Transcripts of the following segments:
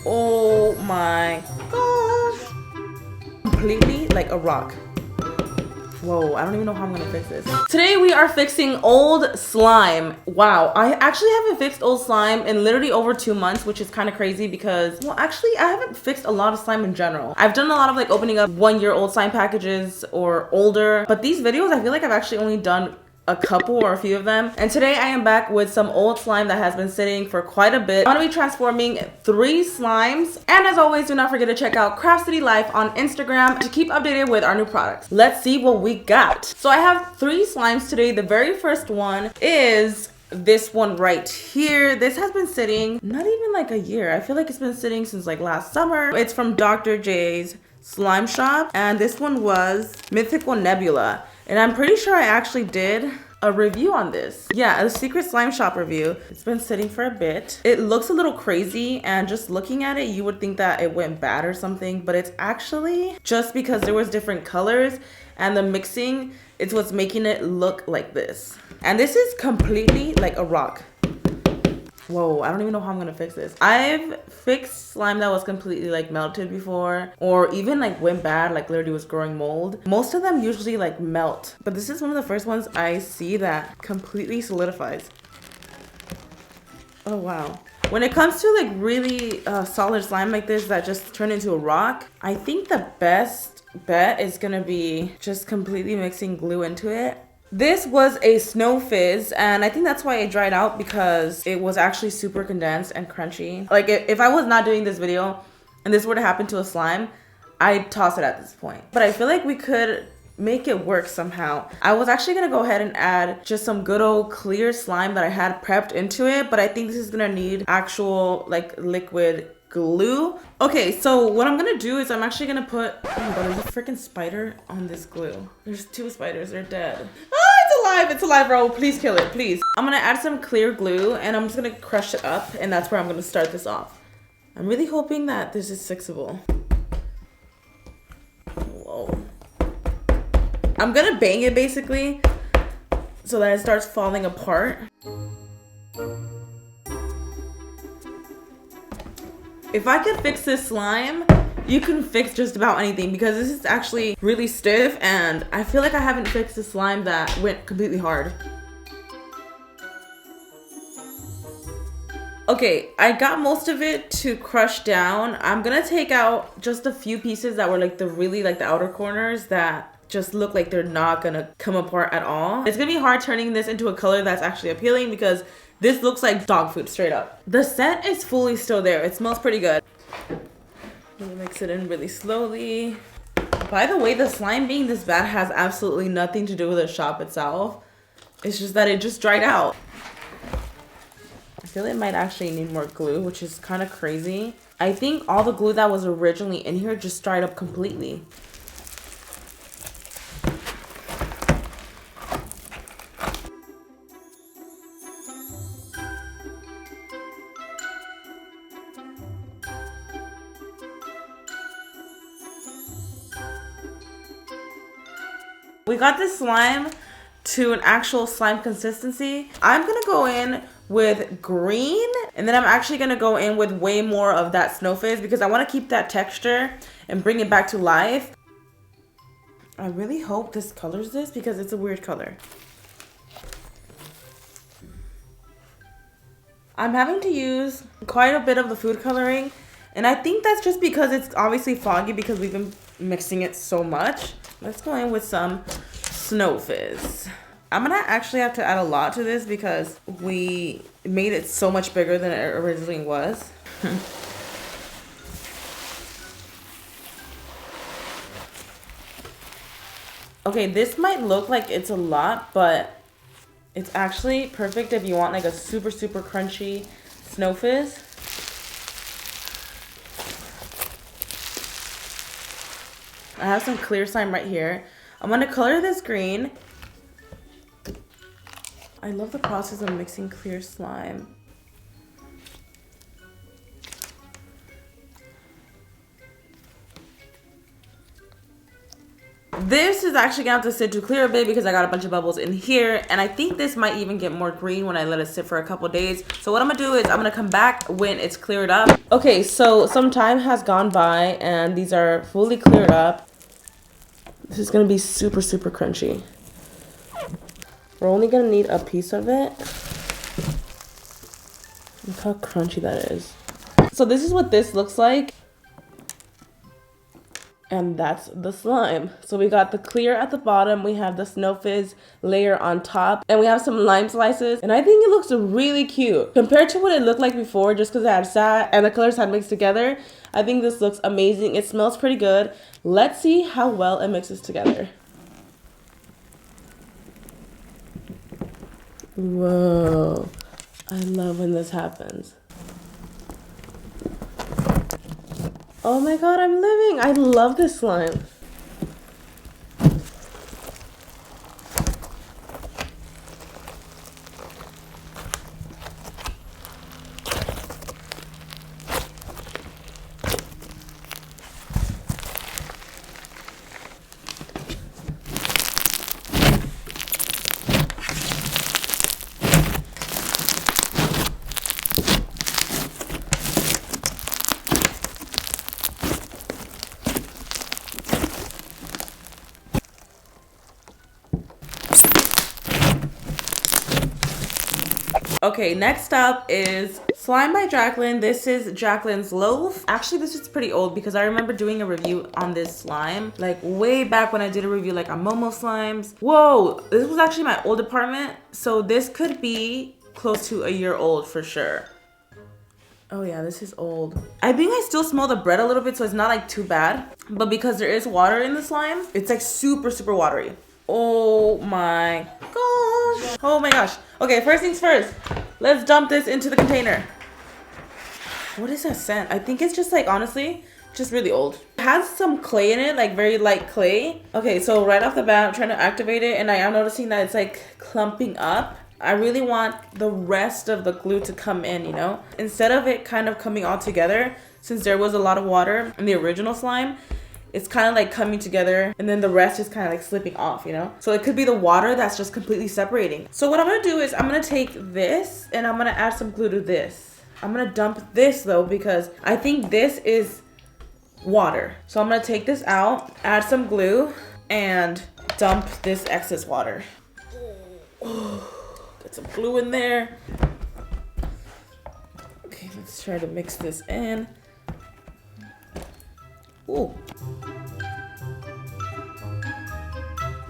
Oh my gosh. Completely like a rock. Whoa, I don't even know how I'm gonna fix this. Today we are fixing old slime. Wow, I actually haven't fixed old slime in literally over 2 months, which is kind of crazy because, well, actually I haven't fixed a lot of slime in general. I've done a lot of like opening up 1-year-old slime packages or older, but these videos I feel like I've actually only done a couple or a few of them. And today I am back with some old slime that has been sitting for quite a bit. I'm gonna be transforming 3 slimes. And as always, do not forget to check out Craft City Life on Instagram to keep updated with our new products. Let's see what we got. So I have 3 slimes today. The very first one is this one right here. This has been sitting not even like a year. I feel like it's been sitting since like last summer. It's from Dr. J's Slime Shop, and this one was Mythical Nebula. And I'm pretty sure I actually did a review on this. Yeah, a secret slime shop review. It's been sitting for a bit. It looks a little crazy, and just looking at it, you would think that it went bad or something, but it's actually just because there was different colors and the mixing, it's what's making it look like this. And this is completely like a rock. Whoa, I don't even know how I'm gonna fix this. I've fixed slime that was completely like melted before, or even like went bad, like literally was growing mold. Most of them usually like melt, but this is one of the first ones I see that completely solidifies. Oh wow. When it comes to like really solid slime like this that just turned into a rock, I think the best bet is gonna be just completely mixing glue into it. This was a snow fizz, and I think that's why it dried out, because it was actually super condensed and crunchy. Like if I was not doing this video and this were to happen to a slime, I'd toss it at this point. But I feel like we could make it work somehow. I was actually gonna go ahead and add just some good old clear slime that I had prepped into it, but I think this is gonna need actual like liquid glue. Okay, so what I'm gonna do is I'm actually gonna put, oh my god, there's a freaking spider on this glue. There's 2 spiders, they're dead. It's alive, bro. Please kill it, please. I'm gonna add some clear glue and I'm just gonna crush it up, and that's where I'm gonna start this off. I'm really hoping that this is fixable. Whoa. I'm gonna bang it basically so that it starts falling apart. If I could fix this slime, you can fix just about anything, because this is actually really stiff, and I feel like I haven't fixed a slime that went completely hard. Okay, I got most of it to crush down. I'm gonna take out just a few pieces that were like the outer corners that just look like they're not gonna come apart at all. It's gonna be hard turning this into a color that's actually appealing, because this looks like dog food straight up. The scent is fully still there. It smells pretty good. I'm gonna mix it in really slowly. By the way, the slime being this bad has absolutely nothing to do with the shop itself. It's just that it just dried out. I feel it might actually need more glue, which is kind of crazy. I think all the glue that was originally in here just dried up completely. We got this slime to an actual slime consistency. I'm gonna go in with green, and then I'm actually gonna go in with way more of that snow fizz, because I want to keep that texture and bring it back to life. I really hope this colors this, because it's a weird color. I'm having to use quite a bit of the food coloring, and I think that's just because it's obviously foggy because we've been mixing it so much. Let's go in with some snow fizz. I'm gonna actually have to add a lot to this because we made it so much bigger than it originally was. Okay, this might look like it's a lot, but it's actually perfect if you want like a super crunchy snow fizz. I have some clear slime right here. I'm gonna color this green. I love the process of mixing clear slime. This is actually gonna have to sit to clear a bit because I got a bunch of bubbles in here, and I think this might even get more green when I let it sit for a couple days. So what I'm gonna do is I'm gonna come back when it's cleared up. Okay, so some time has gone by and these are fully cleared up. This is gonna be super, super crunchy. We're only gonna need a piece of it. Look how crunchy that is. So this is what this looks like. And that's the slime. So we got the clear at the bottom, we have the snow fizz layer on top, and we have some lime slices. And I think it looks really cute. Compared to what it looked like before, just because it had sat and the colors had mixed together, I think this looks amazing. It smells pretty good. Let's see how well it mixes together. Whoa, I love when this happens. Oh my god, I'm living! I love this slime. Okay, next up is Slime by Jacqueline. This is Jacqueline's Loaf. Actually, this is pretty old because I remember doing a review on this slime like way back when I did a review like on Momo slimes. Whoa, this was actually my old apartment. So this could be close to a year old for sure. Oh yeah, this is old. I think I still smell the bread a little bit, so it's not like too bad. But because there is water in the slime, it's like super, super watery. Oh my gosh. Oh my gosh. Okay, first things first. Let's dump this into the container. What is that scent? I think it's just like, honestly, just really old. It has some clay in it, like very light clay. Okay, so right off the bat, I'm trying to activate it and I am noticing that it's like clumping up. I really want the rest of the glue to come in, you know? Instead of it kind of coming all together, since there was a lot of water in the original slime, it's kind of like coming together and then the rest is kind of like slipping off, you know? So it could be the water that's just completely separating. So what I'm gonna do is I'm gonna take this and I'm gonna add some glue to this. I'm gonna dump this though because I think this is water. So I'm gonna take this out, add some glue, and dump this excess water. Get some glue in there. Okay, let's try to mix this in. Ooh.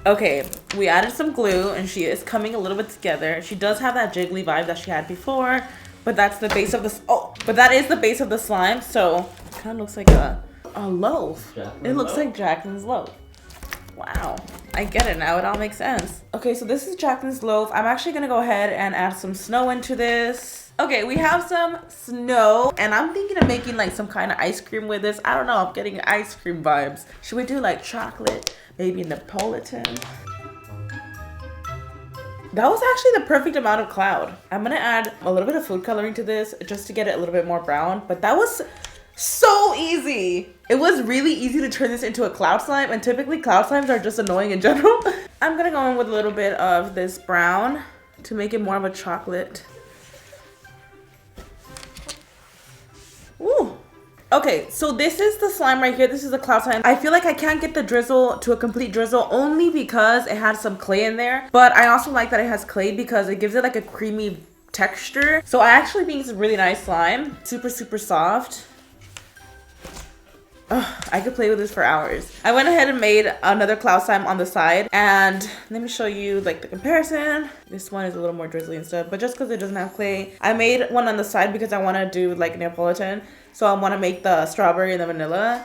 Okay, we added some glue and she is coming a little bit together. She does have that jiggly vibe that she had before, but that's the base of the, but that is the base of the slime, so it kind of looks like a loaf. It looks like Jacqueline's Loaf. Wow, I get it now, it all makes sense. Okay, so this is Jacqueline's Loaf. I'm actually gonna go ahead and add some snow into this. Okay, we have some snow and I'm thinking of making like some kind of ice cream with this. I don't know, I'm getting ice cream vibes. Should we do like chocolate, maybe Napolitan? That was actually the perfect amount of cloud. I'm gonna add a little bit of food coloring to this just to get it a little bit more brown, but that was so easy. It was really easy to turn this into a cloud slime, and typically cloud slimes are just annoying in general. I'm gonna go in with a little bit of this brown to make it more of a chocolate. Ooh. Okay, so this is the slime right here. This is the cloud slime. I feel like I can't get the drizzle to a complete drizzle only because it has some clay in there. But I also like that it has clay because it gives it like a creamy texture. So I actually think it's a really nice slime. Super, super soft. Ugh, I could play with this for hours. I went ahead and made another cloud slime on the side, and let me show you like the comparison. This one is a little more drizzly and stuff, but just because it doesn't have clay, I made one on the side because I want to do like Neapolitan. So I want to make the strawberry and the vanilla.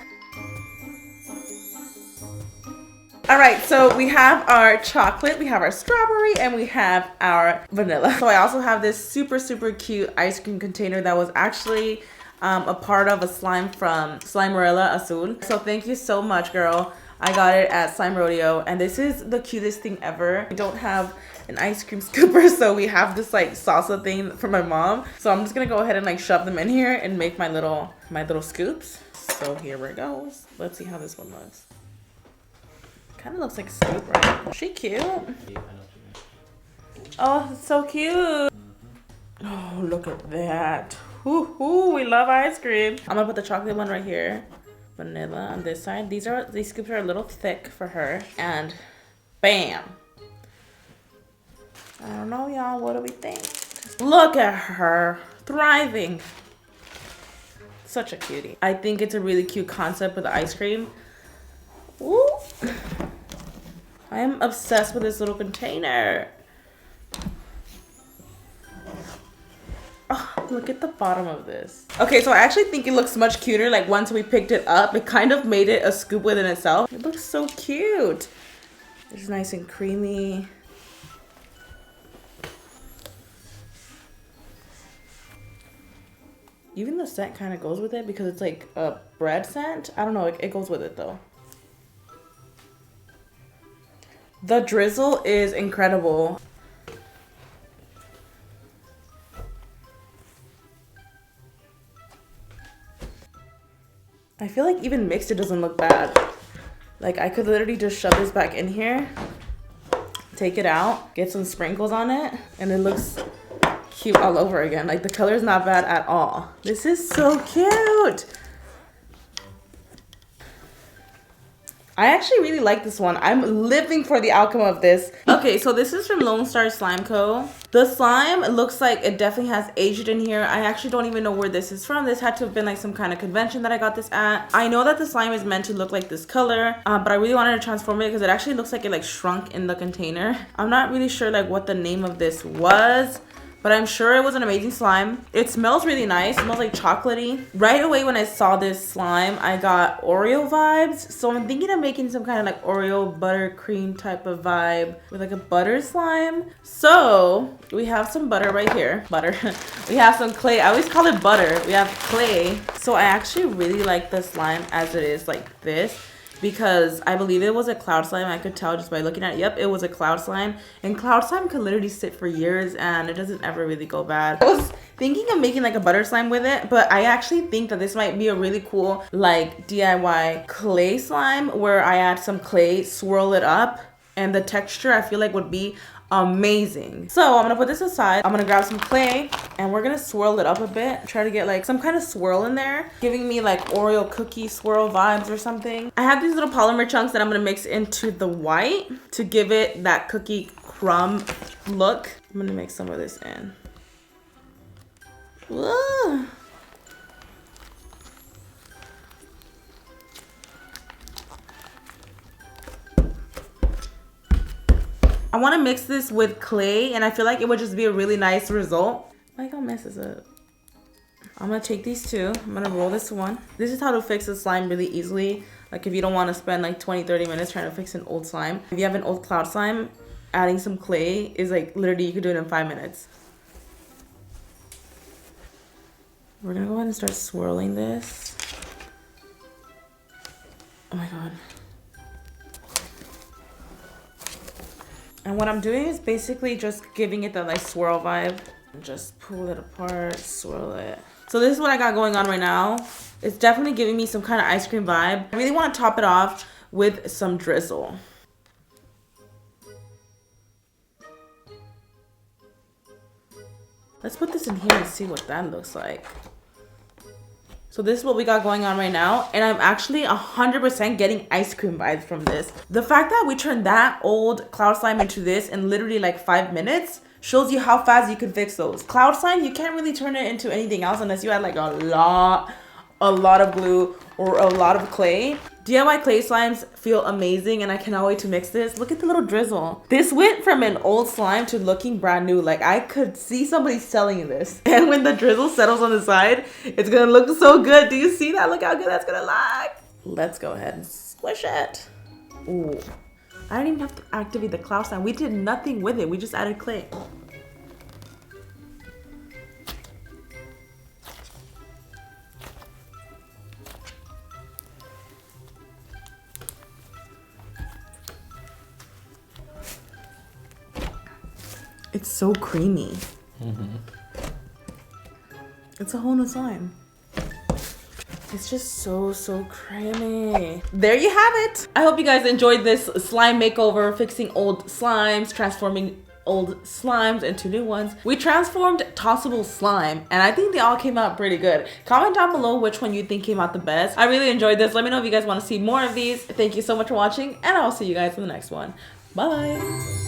All right, so we have our chocolate, we have our strawberry, and we have our vanilla. So I also have this super, super cute ice cream container that was actually a part of a slime from Slimerella Azul. So thank you so much, girl. I got it at Slime Rodeo, and this is the cutest thing ever. We don't have an ice cream scooper, so we have this like salsa thing from my mom. So I'm just gonna go ahead and like shove them in here and make my little scoops. So here it goes. Let's see how this one looks. Kind of looks like Scoop, right? Is she cute? Oh, it's so cute. Oh, look at that. Ooh, we love ice cream. I'm gonna put the chocolate one right here. Vanilla on this side. These scoops are a little thick for her. And bam. I don't know, y'all. What do we think? Look at her. Thriving. Such a cutie. I think it's a really cute concept with the ice cream. Ooh. I am obsessed with this little container. Oh, look at the bottom of this. Okay, so I actually think it looks much cuter. Like once we picked it up, it kind of made it a scoop within itself. It looks so cute. It's nice and creamy. Even the scent kind of goes with it because it's like a bread scent. I don't know, it goes with it though. The drizzle is incredible. I feel like even mixed it doesn't look bad. Like I could literally just shove this back in here, take it out, get some sprinkles on it, and it looks cute all over again. Like the color is not bad at all. This is so cute. I actually really like this one. I'm living for the outcome of this. Okay, so this is from Lone Star Slime Co. The slime looks like it definitely has aged in here. I actually don't even know where this is from. This had to have been like some kind of convention that I got this at. I know that the slime is meant to look like this color, but I really wanted to transform it because it actually looks like it like shrunk in the container. I'm not really sure like what the name of this was, but I'm sure it was an amazing slime. It smells really nice. It smells like chocolatey. Right away when I saw this slime, I got Oreo vibes. So I'm thinking of making some kind of like Oreo buttercream type of vibe with like a butter slime. So we have some butter right here. Butter. We have some clay. I always call it butter. We have clay. So I actually really like the slime as it is like this, because I believe it was a cloud slime. I could tell just by looking at it. Yep, it was a cloud slime. And cloud slime can literally sit for years and it doesn't ever really go bad. I was thinking of making like a butter slime with it, but I actually think that this might be a really cool like DIY clay slime where I add some clay, swirl it up, and the texture I feel like would be amazing. So I'm gonna put this aside. I'm gonna grab some clay and we're gonna swirl it up a bit. Try to get like some kind of swirl in there, giving me like Oreo cookie swirl vibes or something. I have these little polymer chunks that I'm gonna mix into the white to give it that cookie crumb look. I'm gonna mix some of this in. Whoa. I want to mix this with clay and I feel like it would just be a really nice result. Like how mess is it? I'm gonna take these two. I'm gonna roll this one. This is how to fix a slime really easily. Like if you don't want to spend like 20-30 minutes trying to fix an old slime. If you have an old cloud slime, adding some clay is like literally you could do it in 5 minutes. We're gonna go ahead and start swirling this. Oh my god. And what I'm doing is basically just giving it that like swirl vibe. Just pull it apart, swirl it. So this is what I got going on right now. It's definitely giving me some kind of ice cream vibe. I really want to top it off with some drizzle. Let's put this in here and see what that looks like. So this is what we got going on right now. And I'm actually 100% getting ice cream vibes from this. The fact that we turned that old cloud slime into this in literally like 5 minutes shows you how fast you can fix those. Cloud slime, you can't really turn it into anything else unless you add like a lot of glue or a lot of clay. DIY clay slimes feel amazing and I cannot wait to mix this. Look at the little drizzle. This went from an old slime to looking brand new. Like I could see somebody selling this. And when the drizzle settles on the side, it's gonna look so good. Do you see that? Look how good that's gonna look. Let's go ahead and squish it. Ooh. I didn't even have to activate the cloud slime. We did nothing with it. We just added clay. It's so creamy. It's a whole new slime. It's just so creamy. There you have it. I hope you guys enjoyed this slime makeover, fixing old slimes, transforming old slimes into new ones. We transformed tossable slime and I think they all came out pretty good. Comment down below which one you think came out the best. I really enjoyed this. Let me know if you guys want to see more of these. Thank you so much for watching and I'll see you guys in the next one. Bye.